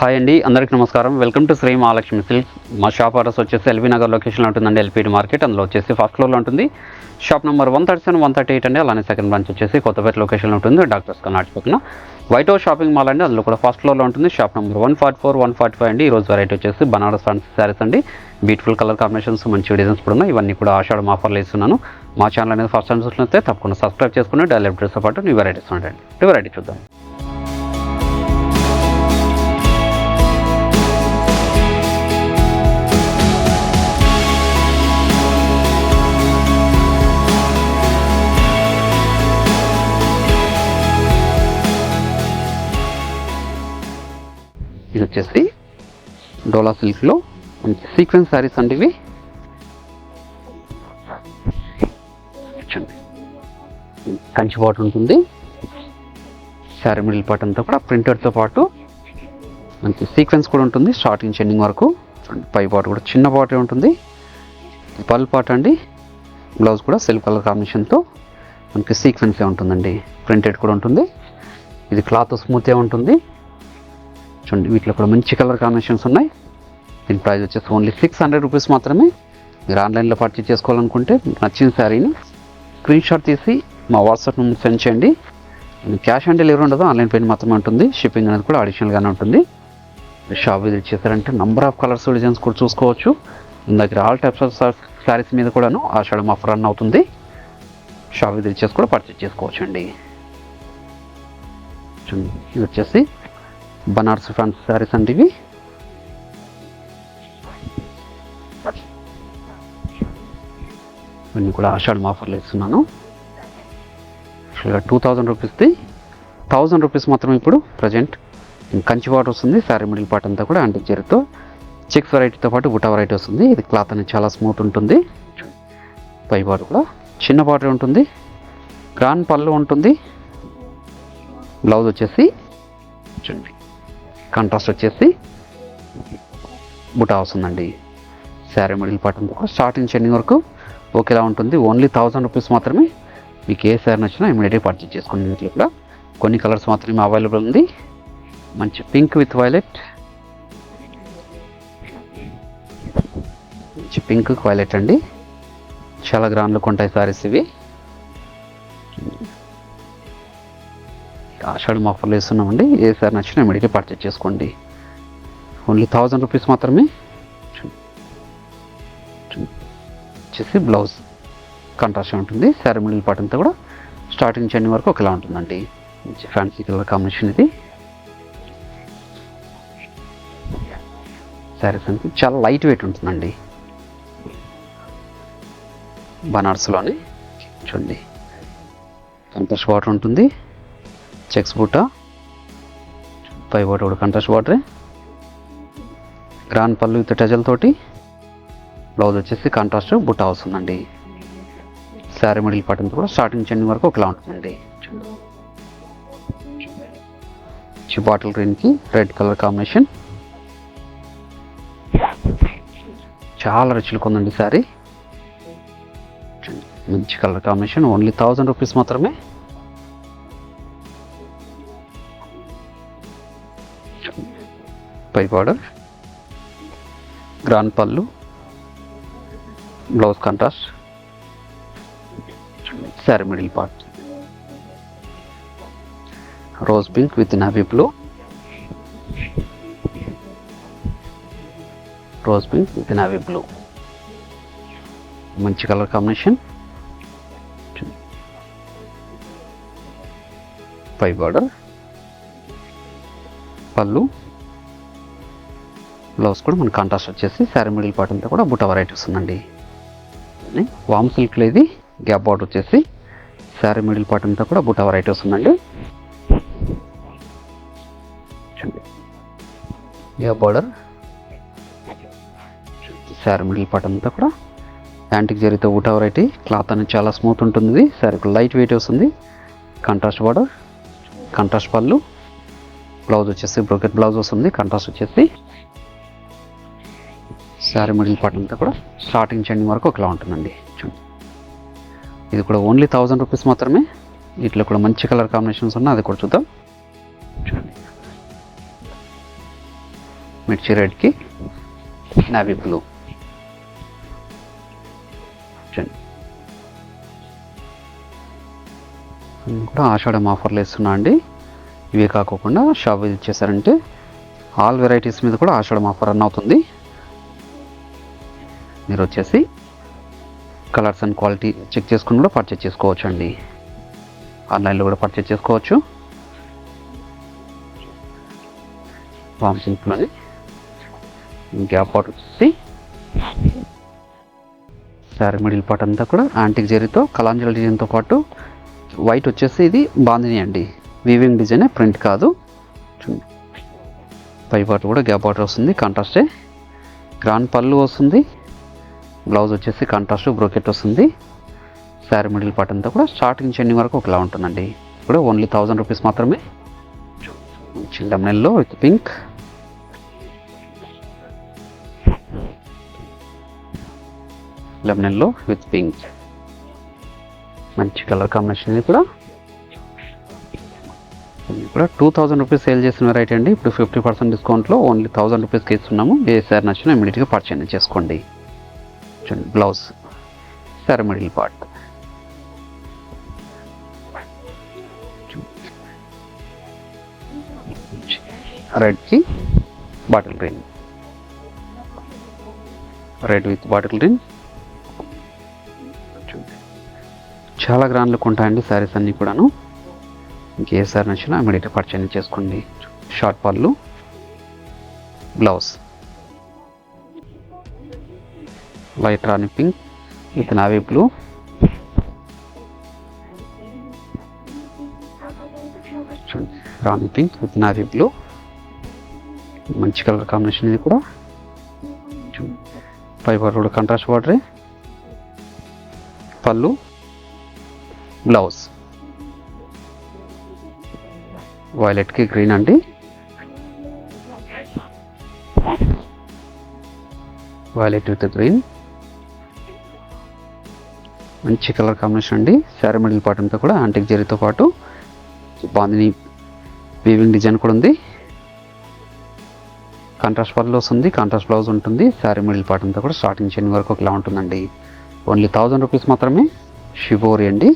Hi అండి, అందరికీ నమస్కారం. Welcome to Sri Mahalakshmi silks. మా షాప్ అడ్రస్ వచ్చేసి ఎల్బీ నగర్ లొకేషన్లో ఉంటుందండి, ఎల్పీడి మార్కెట్. అందులో వచ్చేసి ఫస్ట్ ఫ్లోర్లో ఉంటుంది. షాప్ నెంబర్ 137, 138 అండి. అలానే సెకండ్ బ్రాంచ్ వచ్చేసి కొత్తపేట లొకేషన్లో ఉంటుంది, డాక్టర్స్ కర్నాటక పక్కన వైట్ హౌస్ షాపింగ్ మాల్ అండి. అందులో కూడా ఫస్ట్ ఫ్లోర్లో ఉంటుంది. షాప్ నెంబర్ 144, 145 అండి. ఈరోజు వెరైటీ వచ్చేసి బనారస్ ఫ్యాన్సీ శారీస్ అండి. బ్యూటిఫుల్ కలర్ కాంబినేషన్స్, మంచి డిజైన్స్ కూడా ఉన్నాయి. ఇవన్నీ కూడా ఆషాఢం ఆఫర్లు ఇస్తున్నాను. మా ఛానల్ అనేది ఫస్ట్ టైం చూసినట్లయితే తప్పకుండా సబ్స్క్రైబ్ చేసుకుని డైలీ అప్డేట్స్తో పాటు న్యూ వెరైటీస్ ఉంటాయండి. న్యూ వెరైటీ చూద్దాం. ఇది వచ్చేసి డోలా సిల్క్లో మంచి సీక్వెన్స్ శారీస్ అండి. ఇవి కంచి పాటు ఉంటుంది. శారీ మిడిల్ పార్ట్ అంతా కూడా ప్రింటెడ్తో పాటు మంచి సీక్వెన్స్ కూడా ఉంటుంది. స్టార్టింగ్ ఎండింగ్ వరకు పై పార్ట్ కూడా చిన్న పాటే ఉంటుంది. పల్ పార్ట్ అండి. బ్లౌజ్ కూడా సిల్క్ కలర్ కాంబినేషన్తో మనకి సీక్వెన్సే ఉంటుందండి. ప్రింటెడ్ కూడా ఉంటుంది. ఇది క్లాత్ స్మూత్గా ఉంటుంది. చూడండి, వీటిలో కూడా మంచి కలర్ కాంబినేషన్స్ ఉన్నాయి. దీని ప్రైస్ వచ్చేసి ఓన్లీ 600 రూపీస్ మాత్రమే. మీరు ఆన్లైన్లో పర్చేజ్ చేసుకోవాలనుకుంటే నచ్చిన శారీని స్క్రీన్ షాట్ తీసి మా వాట్సాప్ నెంబర్ సెండ్ చేయండి. క్యాష్ ఆన్ డెలివరీ ఉండదు, ఆన్లైన్ పేమెంట్ మాత్రమే ఉంటుంది. షిప్పింగ్ అనేది కూడా అడిషనల్గానే ఉంటుంది. షాప్ విజిట్ చేశారంటే నంబర్ ఆఫ్ కలర్స్ డిజైన్స్ కూడా చూసుకోవచ్చు. మీ దగ్గర ఆల్ టైప్స్ ఆఫ్ శారీస్ మీద కూడాను ఆషాఢం ఆఫర్ రన్ అవుతుంది. షాప్ విజిట్ చేసి కూడా పర్చేజ్ చేసుకోవచ్చు అండి. ఇది వచ్చేసి బనారస్ ఫ్యాన్సీ శారీస్ అండి. ఇవి ఇవన్నీ కూడా ఆషాఢం ఆఫర్లు ఇస్తున్నాను. యాక్చువల్గా 2000 రూపీస్ది 1000 రూపీస్ మాత్రం ఇప్పుడు ప్రజెంట్. కంచి పాటు వస్తుంది. శారీ మిడిల్ పార్ట్ అంతా కూడా యాంటిక్ జరీతో చెక్స్ వెరైటీతో పాటు బుటా వెరైటీ వస్తుంది. ఇది క్లాత్ అనేది చాలా స్మూత్ ఉంటుంది. పై పాటు కూడా చిన్న పాటు ఉంటుంది. గ్రాండ్ పళ్ళు ఉంటుంది. బ్లౌజ్ వచ్చేసి చూడండి, కాంట్రాస్ట్ వచ్చేసి బుటా వస్తుందండి. శారీ మిడిల్ పార్ట్ అంతా కూడా స్టార్టింగ్ ఎండింగ్ వరకు ఒకేలా ఉంటుంది. ఓన్లీ 1000 రూపీస్ మాత్రమే. మీకు ఏ శారీ నచ్చినా ఇమీడియట్గా పర్చేజ్ చేసుకోండి. వీటిలో కూడా కొన్ని కలర్స్ మాత్రమే అవైలబుల్ ఉంది. మంచి పింక్ విత్ వైలెట్, మంచి పింక్ వైలెట్ అండి. చాలా గ్రాండ్ లుక్ ఉంటాయి శారీస్ ఇవి. ఆషాఢం ఆఫర్లు వేస్తున్నామండి. ఏ సారీ నచ్చినా ఇమీడియట్గా పర్చేజ్ చేసుకోండి. ఓన్లీ 1000 రూపీస్ మాత్రమే. వచ్చేసి బ్లౌజ్ కాంట్రాస్ట్ ఉంటుంది. శారీ మిడిల్ పార్ట్ అంతా కూడా స్టార్టింగ్ చెండి వరకు ఒకేలా ఉంటుందండి. మంచి ఫ్యాన్సీ కలర్ కాంబినేషన్ ఇది. శారీస్ అనేది చాలా లైట్ వెయిట్ ఉంటుందండి. బనారస్లోనే చూడండి, కాంట్రాస్ట్ వాటర్ ఉంటుంది. చెక్స్ బూటా, పై వాటర్ కూడా కాంట్రాస్ట్ వాటరే. గ్రాండ్ పళ్ళు విత్ టజల్ తోటి. బ్లౌజ్ వచ్చేసి కాంట్రాస్ట్ బుటా వస్తుందండి. శారీ మిడిల్ పార్ట్ అంతా కూడా స్టార్టింగ్ చెండింగ్ వరకు ఒకలా ఉంటుందండి. బాటిల్ గ్రీన్కి రెడ్ కలర్ కాంబినేషన్. చాలా రుచులు కొందండి శారీ. మంచి కలర్ కాంబినేషన్. ఓన్లీ 1000 రూపీస్ మాత్రమే. పై బార్డర్, గ్రాండ్ పళ్ళు, blouse contrast, sari middle part rose pink with navy blue, rose pink with navy blue. మంచి కలర్ కాంబినేషన్. పై బార్డర్, పళ్ళు, బ్లౌజ్ కూడా మన కాంట్రాస్ట్ వచ్చేసి శారీ మిడిల్ పార్ట్ అంతా కూడా బుటా వెరైటీ వస్తుందండి. వామ్ సిల్క్లో ఇది గ్యాప్ బార్డర్ వచ్చేసి శారీ మిడిల్ పార్ట్ అంతా కూడా బుటా వెరైటీ వస్తుందండి. Gap border, sari middle part అంతా కూడా యాంటిక్ జరీతో బుటా వెరైటీ. క్లాత్ అనేది చాలా స్మూత్ ఉంటుంది. శారీ లైట్ వెయిట్ వస్తుంది. కాంట్రాస్ట్ బార్డర్, కాంట్రాస్ట్ పళ్ళు, బ్లౌజ్ వచ్చేసి బ్రోకెట్ బ్లౌజ్ వస్తుంది. కాంట్రాస్ట్ వచ్చేసి శారీ మిడిల్ పార్ట్ అంతా కూడా స్టార్టింగ్ చెండింగ్ వరకు ఒకలా ఉంటుందండి. ఇది కూడా ఓన్లీ 1000 రూపీస్ మాత్రమే. వీటిలో కూడా మంచి కలర్ కాంబినేషన్స్ ఉన్నాయి, అది కూడా చూద్దాం. చూడండి, మిర్చి రెడ్కి నావీ బ్లూ. కూడా ఆషాఢం ఆఫర్లు ఇస్తున్నా అండి. ఇవే కాకుండా షాప్ విజిట్ చేశారంటే ఆల్ వెరైటీస్ మీద కూడా ఆషాఢం ఆఫర్ రన్ అవుతుంది. మీరు వచ్చేసి కలర్స్ అండ్ క్వాలిటీ చెక్ చేసుకుని కూడా పర్చేజ్ చేసుకోవచ్చు అండి. ఆన్లైన్లో కూడా పర్చేజ్ చేసుకోవచ్చు. వామ్ సిల్క్లోని గ్యాప్ పార్ట్ వచ్చేసి శారీ మిడిల్ పార్ట్ అంతా కూడా యాంటిక్ జరీతో కలాంజలి డిజైన్తో పాటు వైట్ వచ్చేసి ఇది బాందిని అండి. వీవింగ్ డిజైన్, ప్రింట్ కాదు. పై పార్ట్ కూడా గ్యాప్ బార్డర్ వస్తుంది, కాంట్రాస్టే. గ్రాండ్ పళ్ళు వస్తుంది. బ్లౌజ్ వచ్చేసి కాంట్రాస్ట్ బ్రోకెట్ వస్తుంది. శారీ మిడిల్ పార్ట్ అంతా కూడా స్టార్టింగ్ చెండింగ్ వరకు ఒకలా ఉంటుందండి. ఇప్పుడు ఓన్లీ 1000 రూపీస్ మాత్రమే. Lemon yellow with pink, lemon yellow with pink, మంచి కలర్ కాంబినేషన్. ఇది కూడా 2000 రూపీస్ సేల్ చేసిన వెరైటీ అండి. ఇప్పుడు 50% డిస్కౌంట్లో ఓన్లీ 1000 రూపీస్కి ఇస్తున్నాము. ఏ సారీ నచ్చినా ఇమీడియట్గా పర్చేజ్ చేసుకోండి. చూడండి, బ్లౌజ్ సారీ మిడిల్ పార్ట్, రెడ్కి bottle green, red with bottle green. చాలా గ్రాండ్ లుక్ ఉంటాయండి శారీస్ అన్నీ కూడాను. ఇంకే సారీ నచ్చినా ఇమీడియట్గా పర్చేజ్ చేసుకోండి. షార్ట్ పళ్ళు, blouse light Rani pink with navy blue, Rani pink with navy blue, మంచి కలర్ కాంబినేషన్. ఇది కూడా పై బార్డర్ కూడా కాంట్రాస్ట్ బార్డరే, పళ్ళు, బ్లౌజ్ వైలెట్కి గ్రీన్ అండి. వైలెట్ విత్ గ్రీన్, మంచి కలర్ కాంబినేషన్ అండి. శారీ మిడిల్ పార్ట్ అంతా కూడా యాంటిక్ జరీతో పాటు బాందిని వీవింగ్ డిజైన్ కూడా ఉంది. కాంట్రాస్ట్ పళ్ళు వస్తుంది, కాంట్రాస్ట్ బ్లౌజ్ ఉంటుంది. శారీ మిడిల్ పార్ట్ అంతా కూడా స్టార్టింగ్ చెన్ వరకు ఒకలా ఉంటుందండి. ఓన్లీ 1000 రూపీస్ మాత్రమే. షిబోరి అండి.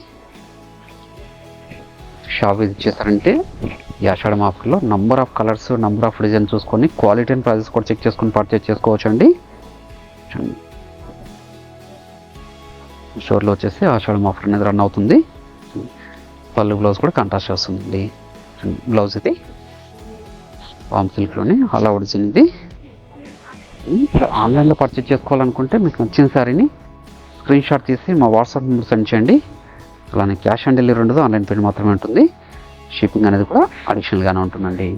షాప్ విజిట్ చేశారంటే ఈ ఆషాఢం ఆఫర్లో number of colours, number of design చూసుకొని క్వాలిటీ అండ్ ప్రైజెస్ కూడా చెక్ చేసుకొని పర్చేజ్ చేసుకోవచ్చు అండి. స్టోర్లో వచ్చేసి ఆషాఢం ఆఫర్ అనేది రన్ అవుతుంది. పళ్ళు బ్లౌజ్ కూడా కాంట్రాస్ట్ వస్తుందండి. బ్లౌజ్ ఇది వామ్ సిల్క్లోని అలా ఒడిచింది. ఆన్లైన్లో పర్చేజ్ చేసుకోవాలనుకుంటే మీకు నచ్చిన శారీని స్క్రీన్ షాట్ తీసి మా వాట్సాప్ నెంబర్ సెండ్ చేయండి. అలానే క్యాష్ ఆన్ డెలివరీ ఉండదు, ఆన్లైన్ పేమెంట్ మాత్రమే ఉంటుంది. షిప్పింగ్ అనేది కూడా అడిషనల్గానే ఉంటుందండి.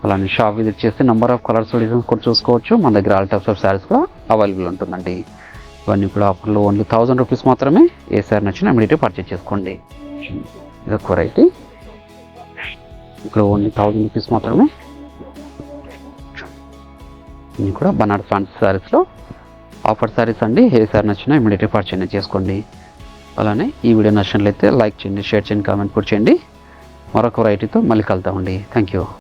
అలానే షాప్ విజిట్ చేస్తే నెంబర్ ఆఫ్ కలర్స్ డిజైన్స్ కూడా చూసుకోవచ్చు. మన దగ్గర ఆల్ టైప్స్ ఆఫ్ శారీస్ కూడా అవైలబుల్ ఉంటుందండి. ఇవన్నీ కూడా ఆఫర్లో ఓన్లీ 1000 రూపీస్ మాత్రమే. ఏ శారీ నచ్చినా ఇమీడియట్గా పర్చేజ్ చేసుకోండి. ఇదొక వెరైటీ. ఇక్కడ ఓన్లీ 1000 రూపీస్ మాత్రమే. ఇవి కూడా బనారస్ ఫ్యాన్సీ శారీస్లో ఆఫర్ శారీస్ అండి. ఏ శారీ నచ్చినా ఇమీడియట్గా పర్చేజ్ చేసుకోండి. అలానే ఈ వీడియో నచ్చినట్లయితే లైక్ చేయండి, షేర్ చేయండి, కామెంట్ కూడా చేయండి. మరొక వెరైటీతో మళ్ళీ కలుద్దామండి. Thank you.